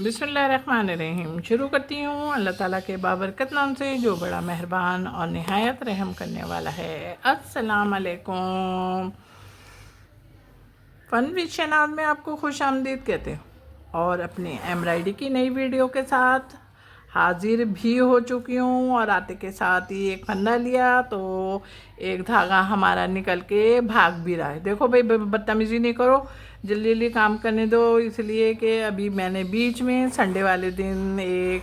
बिस्मिल्लाहिर्रहमानिर्रहीम। शुरू करती हूँ अल्लाह ताला के बाबरकत नाम से जो बड़ा मेहरबान और निहायत रहम करने वाला है। अस्सलाम वालेकुम। फन विद शनाज़ में आपको खुश आमदीद कहते हैं और अपनी एम्ब्रॉयडरी की नई वीडियो के साथ हाजिर भी हो चुकी हूँ। और आते के साथ ही एक फंदा लिया तो एक धागा हमारा निकल के भाग भी रहा है। देखो भाई, बदतमीज़ी नहीं करो, जल्दी जल्दी काम करने दो। इसलिए कि अभी मैंने बीच में संडे वाले दिन एक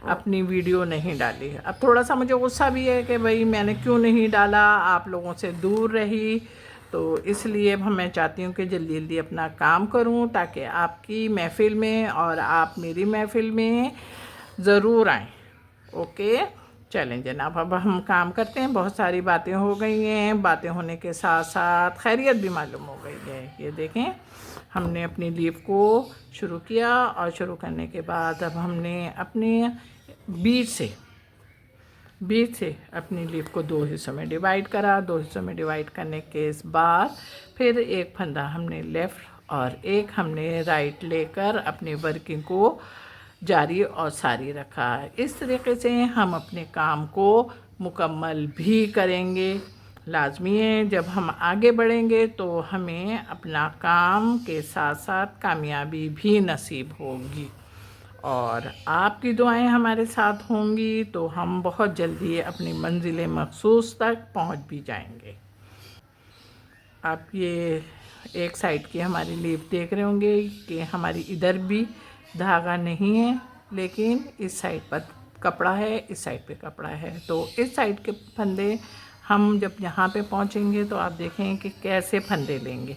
अपनी वीडियो नहीं डाली। अब थोड़ा सा मुझे गुस्सा भी है कि भाई मैंने क्यों नहीं डाला, आप लोगों से दूर रही। तो इसलिए अब मैं चाहती हूँ कि जल्दी जल्दी अपना काम करूँ ताकि आपकी महफ़िल में और आप मेरी महफ़िल में ज़रूर आएँ। ओके, चलें जनाब, अब हम काम करते हैं। बहुत सारी बातें हो गई हैं, बातें होने के साथ साथ खैरियत भी मालूम हो गई है। ये देखें, हमने अपनी लीव को शुरू किया और शुरू करने के बाद अब हमने अपने बीच से अपनी लीव को दो हिस्सों में डिवाइड करा। दो हिस्सों में डिवाइड करने के बाद फिर एक फंदा हमने लेफ़्ट और एक हमने राइट लेकर अपनी वर्किंग को जारी और सारी रखा। इस तरीके से हम अपने काम को मुकम्मल भी करेंगे। लाजमी है, जब हम आगे बढ़ेंगे तो हमें अपना काम के साथ साथ कामयाबी भी नसीब होगी और आपकी दुआएं हमारे साथ होंगी तो हम बहुत जल्दी अपनी मंजिल मखसूस तक पहुंच भी जाएंगे। आप ये एक साइड की हमारी लीफ देख रहे होंगे कि हमारी इधर भी धागा नहीं है, लेकिन इस साइड पर कपड़ा है, इस साइड पे कपड़ा है। तो इस साइड के फंदे हम जब यहाँ पे पहुँचेंगे तो आप देखें कि कैसे फंदे लेंगे।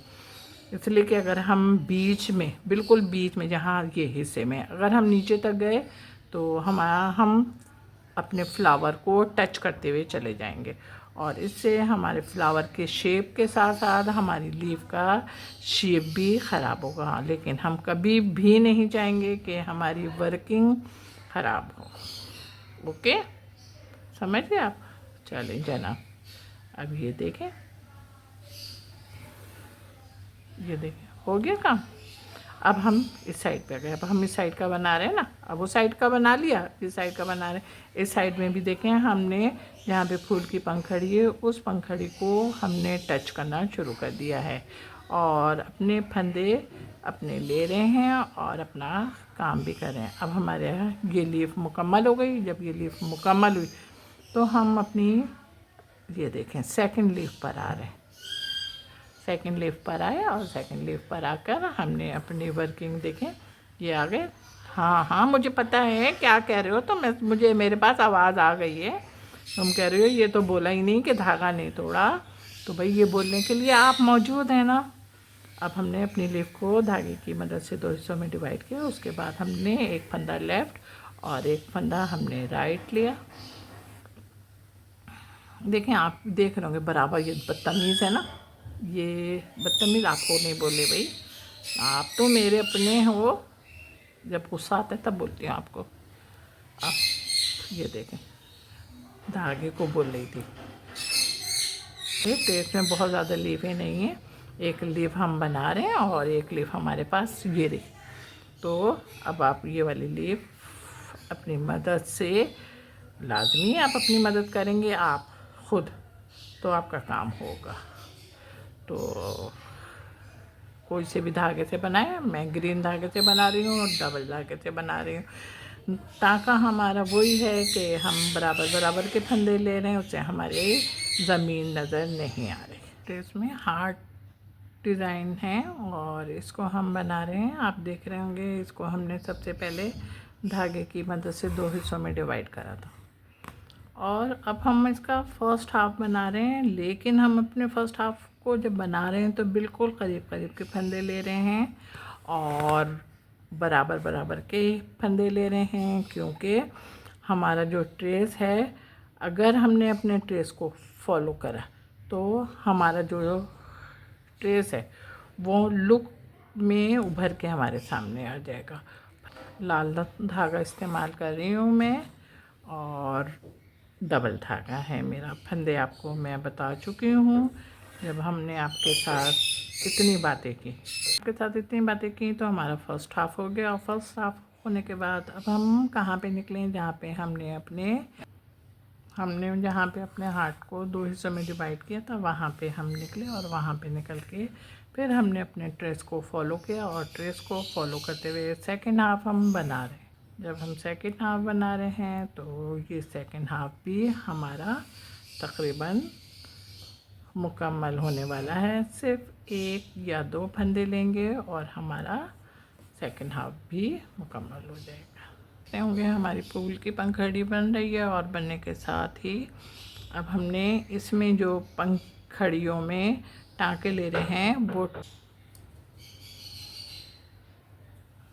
इसलिए कि अगर हम बीच में, बिल्कुल बीच में, जहाँ ये हिस्से में अगर हम नीचे तक गए तो हम अपने फ्लावर को टच करते हुए चले जाएंगे और इससे हमारे फ्लावर के शेप के साथ साथ हमारी लीफ का शेप भी ख़राब होगा। लेकिन हम कभी भी नहीं चाहेंगे कि हमारी वर्किंग ख़राब हो। ओके, समझ गए आप? चलें जनाब, अब ये देखें हो गया काम। अब हम इस साइड पे गए, अब हम इस साइड का बना रहे हैं ना। अब वो साइड का बना लिया, इस साइड का बना रहे हैं। इस साइड में भी देखें, हमने जहाँ पे फूल की पंखड़ी है उस पंखड़ी को हमने टच करना शुरू कर दिया है और अपने फंदे अपने ले रहे हैं और अपना काम भी कर रहे हैं। अब हमारे यहाँ ये लीफ मुकम्मल हो गई। जब ये लीफ मुकम्मल हुई तो हम अपनी ये देखें सेकंड लीफ पर आ रहे हैं। सेकंड लीफ पर आए और सेकंड लीफ पर आकर हमने अपनी वर्किंग देखें, ये आ गए। हाँ हाँ, मुझे पता है क्या कह रहे हो, तो मेरे पास आवाज़ आ गई है। तुम कह रहे हो ये तो बोला ही नहीं कि धागा नहीं तोड़ा, तो भाई ये बोलने के लिए आप मौजूद हैं ना। अब हमने अपनी लीफ को धागे की मदद से दो हिस्सों में डिवाइड किया। उसके बाद हमने एक फंदा लेफ़्ट और एक फंदा हमने राइट लिया। देखें, आप देख रहे होंगे बराबर, ये बदतमीज़ है ना। ये बदतमीज़ आपको नहीं बोले भाई, आप तो मेरे अपने हो। जब गुस्सा आता है तब बोलती हूँ आपको। अब ये देखें, धागे को बोल रही थी। तो इसमें बहुत ज़्यादा लीफें नहीं है, एक लीफ हम बना रहे हैं और एक लीफ हमारे पास ये रही। तो अब आप ये वाली लीफ अपनी मदद से, लाजमी आप अपनी मदद करेंगे आप खुद तो आपका काम होगा। तो कोई से भी धागे से बनाए, मैं ग्रीन धागे से बना रही हूँ और डबल धागे से बना रही हूँ। ताका हमारा वही है कि हम बराबर बराबर के फंदे ले रहे हैं, उससे हमारे ज़मीन नज़र नहीं आ रही। तो इसमें हार्ट डिज़ाइन है और इसको हम बना रहे हैं। आप देख रहे होंगे, इसको हमने सबसे पहले धागे की मदद से दो हिस्सों में डिवाइड करा था और अब हम इसका फ़र्स्ट हाफ़ बना रहे हैं। लेकिन हम अपने फ़र्स्ट हाफ़ को जब बना रहे हैं तो बिल्कुल करीब करीब के फंदे ले रहे हैं और बराबर बराबर के फंदे ले रहे हैं, क्योंकि हमारा जो ट्रेस है, अगर हमने अपने ट्रेस को फॉलो करा तो हमारा जो ट्रेस है वो लुक में उभर के हमारे सामने आ जाएगा। लाल धागा इस्तेमाल कर रही हूँ मैं और डबल धागा है मेरा। फंदे आपको मैं बता चुकी हूँ। जब हमने आपके साथ इतनी बातें की तो हमारा फ़र्स्ट हाफ़ हो गया और फर्स्ट हाफ़ होने के बाद अब हम कहाँ पे निकले, जहाँ पे हमने हार्ट को 2 हिस्सों में डिवाइड किया था, वहाँ पे हम निकले। और वहाँ पे निकल के फिर हमने अपने ट्रेस को फॉलो किया, और ट्रेस को फॉलो करते हुए सेकेंड हाफ हम बना रहे हैं। जब हम सेकेंड हाफ बना रहे हैं तो ये सेकेंड हाफ भी हमारा तकरीबन मुकम्मल होने वाला है। सिर्फ 1 या 2 फंदे लेंगे और हमारा सेकेंड हाफ भी मुकम्मल हो जाएगा। होंगे हमारी फूल की पंखड़ी बन रही है, और बनने के साथ ही अब हमने इसमें जो पंखड़ियों में टाँके ले रहे हैं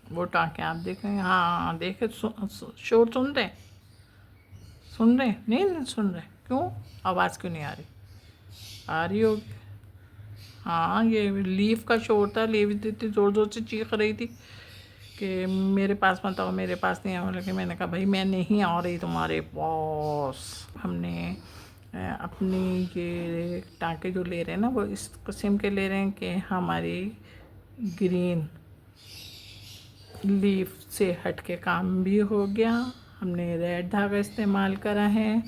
वो टाँके आप देखें। हाँ देखे, शोर सुन रहे नहीं सुन रहे, क्यों आवाज़ क्यों नहीं आ रही होगी। हाँ ये लीफ का शोर था, लीफ इतनी ज़ोर ज़ोर से चीख रही थी कि मेरे पास मत आओ, मेरे पास नहीं आओ। लेकिन मैंने कहा भाई मैं नहीं आ रही तुम्हारे पास। हमने अपनी ये टाँके जो ले रहे हैं ना, वो इस किस्म के ले रहे हैं कि हमारी ग्रीन लीफ से हट के काम भी हो गया। हमने रेड धागा इस्तेमाल करा है।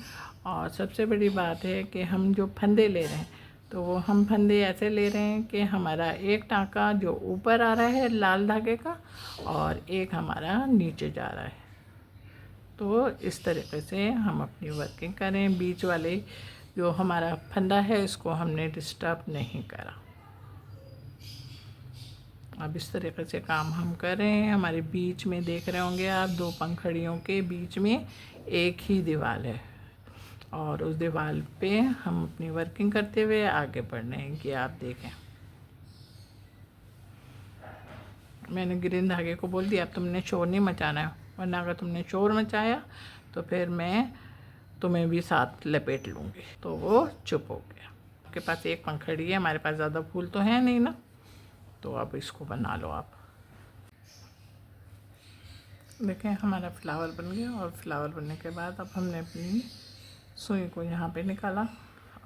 और सबसे बड़ी बात है कि हम जो फंदे ले रहे हैं, तो वो हम फंदे ऐसे ले रहे हैं कि हमारा एक टाँका जो ऊपर आ रहा है लाल धागे का, और एक हमारा नीचे जा रहा है। तो इस तरीके से हम अपनी वर्किंग करें। बीच वाले जो हमारा फंदा है इसको हमने डिस्टर्ब नहीं करा। अब इस तरीके से काम हम कर रहे हैं। हमारे बीच में देख रहे होंगे आप, 2 पंखड़ियों के बीच में एक ही दीवार है, और उस दीवार पे हम अपनी वर्किंग करते हुए आगे बढ़ रहे हैं। कि आप देखें, मैंने ग्रीन धागे को बोल दिया अब तुमने शोर नहीं मचाना है, वरना अगर तुमने शोर मचाया तो फिर मैं तुम्हें भी साथ लपेट लूँगी। तो वो चुप हो गया। आपके पास एक पंखड़ी है, हमारे पास ज़्यादा फूल तो है नहीं ना, तो अब इसको बना लो आप। देखें हमारा फ्लावर बन गया। और फ्लावर बनने के बाद अब हमने अपनी सुई को यहाँ पे निकाला,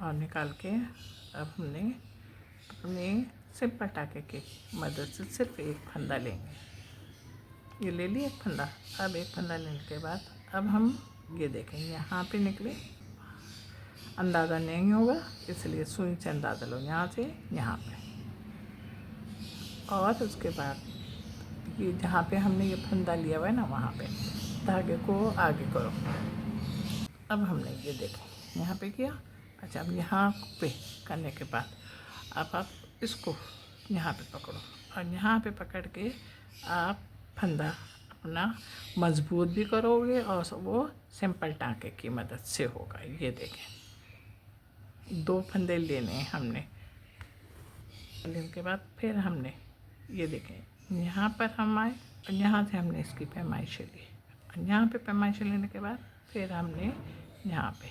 और निकाल के अब हमने अपने सिंपल टाँके की मदद से सिर्फ एक फंदा लेंगे। ये ले लिया एक फंदा। अब एक फंदा लेने के बाद अब हम ये देखें यहाँ पे निकले, अंदाज़ा नहीं होगा इसलिए सुई से अंदाज़ा लो, यहाँ से यहाँ पे। और उसके बाद ये जहाँ पे हमने ये फंदा लिया हुआ है ना, वहाँ पे धागे को आगे करो। अब हमने ये देखें यहाँ पे किया। अच्छा, अब यहाँ पे करने के बाद अब आप इसको यहाँ पे पकड़ो, और यहाँ पे पकड़ के आप फंदा अपना मजबूत भी करोगे, और वो सिंपल टाँके की मदद से होगा। ये देखें 2 फंदे लेने हैं हमने। लेने के बाद फिर हमने ये देखें यहाँ पर हम आए, और यहाँ से हमने इसकी पैमाइश ली, और यहाँ पे पैमाइश लेने के बाद फिर हमने यहाँ पे,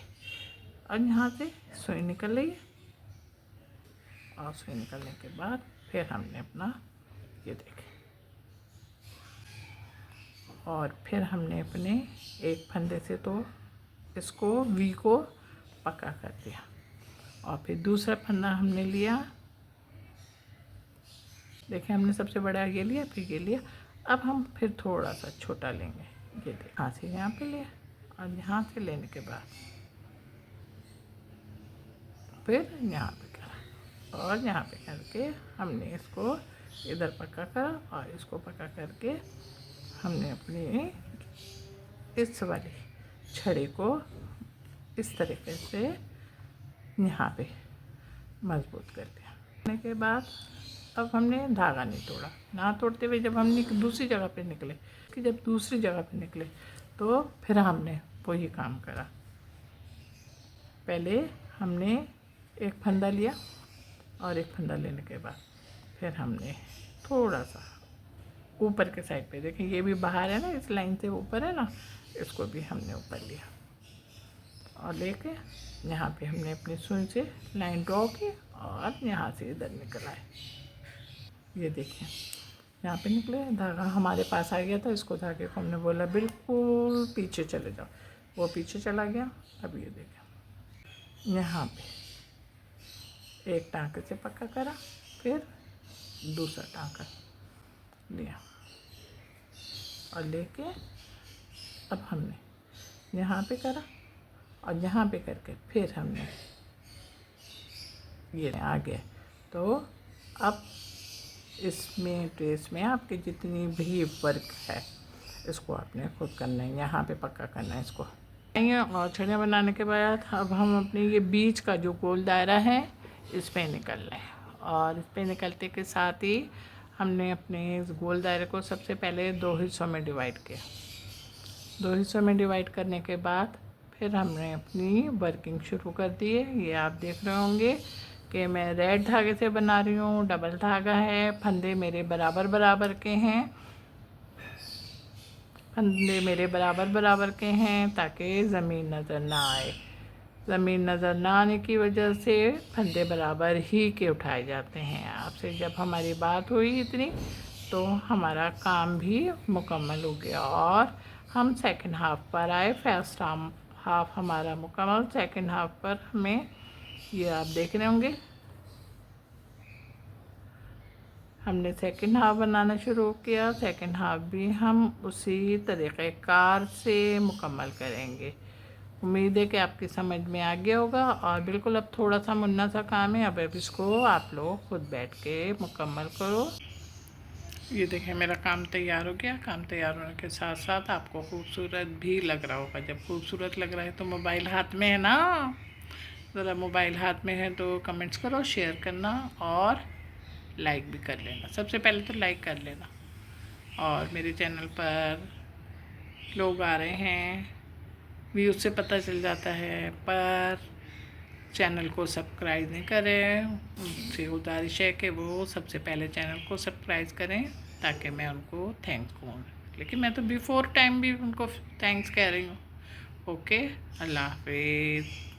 और यहाँ से सुई निकल रही है, और सुई निकलने के बाद फिर हमने अपना ये देखें, और फिर हमने अपने एक फंदे से तो इसको वी को पक्का कर दिया, और फिर दूसरा फंदा हमने लिया। देखिए हमने सबसे बड़ा ये लिया, फिर ये लिया। अब हम फिर थोड़ा सा छोटा लेंगे। ये देख, यहाँ से यहाँ पे लिया, और यहाँ से लेने के बाद फिर यहाँ पे करा, और यहाँ पे करके हमने इसको इधर पक्का करा, और इसको पक्का करके हमने अपनी इस वाली छड़ी को इस तरीके से यहाँ पे मजबूत कर दिया। करने के बाद अब हमने धागा नहीं तोड़ा। ना तोड़ते हुए जब हम दूसरी जगह पे निकले, कि जब दूसरी जगह पे निकले तो फिर हमने वही काम करा। पहले हमने एक फंदा लिया, और एक फंदा लेने के बाद फिर हमने थोड़ा सा ऊपर के साइड पे, देखें ये भी बाहर है ना, इस लाइन से ऊपर है ना, इसको भी हमने ऊपर लिया, और लेके यहाँ पे हमने अपनी सुई से लाइन ड्रॉ की, और यहाँ से इधर निकल आए। ये देखिए यहाँ पे निकले, धागा हमारे पास आ गया था। इसको धागे को हमने बोला बिल्कुल पीछे चले जाओ, वो पीछे चला गया। अब ये देखिए यहाँ पे एक टाँके से पक्का करा, फिर दूसरा टाँका लिया, और लेके अब हमने यहाँ पे करा और यहाँ पे करके फिर हमने ये आ गया। तो अब इसमें ट्रेस में आपके जितनी भी वर्क है इसको आपने खुद करना है, यहाँ पे पक्का करना है इसको। और छड़ियाँ बनाने के बाद अब हम अपने ये बीच का जो गोल दायरा है इस पे निकल रहे हैं और इस पे निकलते के साथ ही हमने अपने इस गोल दायरे को सबसे पहले 2 हिस्सों में डिवाइड किया। 2 हिस्सों में डिवाइड करने के बाद फिर हमने अपनी वर्किंग शुरू कर दी है। ये आप देख रहे होंगे कि मैं रेड धागे से बना रही हूँ, डबल धागा है, फंदे मेरे बराबर बराबर के हैं, फंदे मेरे बराबर बराबर के हैं ताकि ज़मीन नज़र ना आए। ज़मीन नज़र ना आने की वजह से फंदे बराबर ही के उठाए जाते हैं। आपसे जब हमारी बात हुई इतनी तो हमारा काम भी मुकम्मल हो गया और हम सेकंड हाफ़ पर आए। फर्स्ट हाफ़ हमारा मुकम्मल, सेकंड हाफ़ पर हमें ये आप देख रहे होंगे हमने सेकंड हाफ़ बनाना शुरू किया। सेकंड हाफ़ भी हम उसी तरीक़ेकार से मुकम्मल करेंगे। उम्मीद है कि आपकी समझ में आ गया होगा और बिल्कुल अब थोड़ा सा मुन्ना सा काम है। अब इसको आप लोग खुद बैठ के मुकम्मल करो। ये देखें मेरा काम तैयार हो गया। काम तैयार होने के साथ साथ आपको खूबसूरत भी लग रहा होगा। जब खूबसूरत लग रहा है तो मोबाइल हाथ में है ना, ज़रा मोबाइल हाथ में है तो कमेंट्स करो, शेयर करना और लाइक भी कर लेना। सबसे पहले तो लाइक कर लेना। और मेरे चैनल पर लोग आ रहे हैं, व्यूज़ से पता चल जाता है, पर चैनल को सब्सक्राइब नहीं करें। उनसे गुजारिश है कि वो सबसे पहले चैनल को सब्सक्राइब करें ताकि मैं उनको थैंक्स कहूँ। लेकिन मैं तो बिफ़ोर टाइम भी उनको थैंक्स कह रही हूँ। ओके, अल्लाह हाफिज़।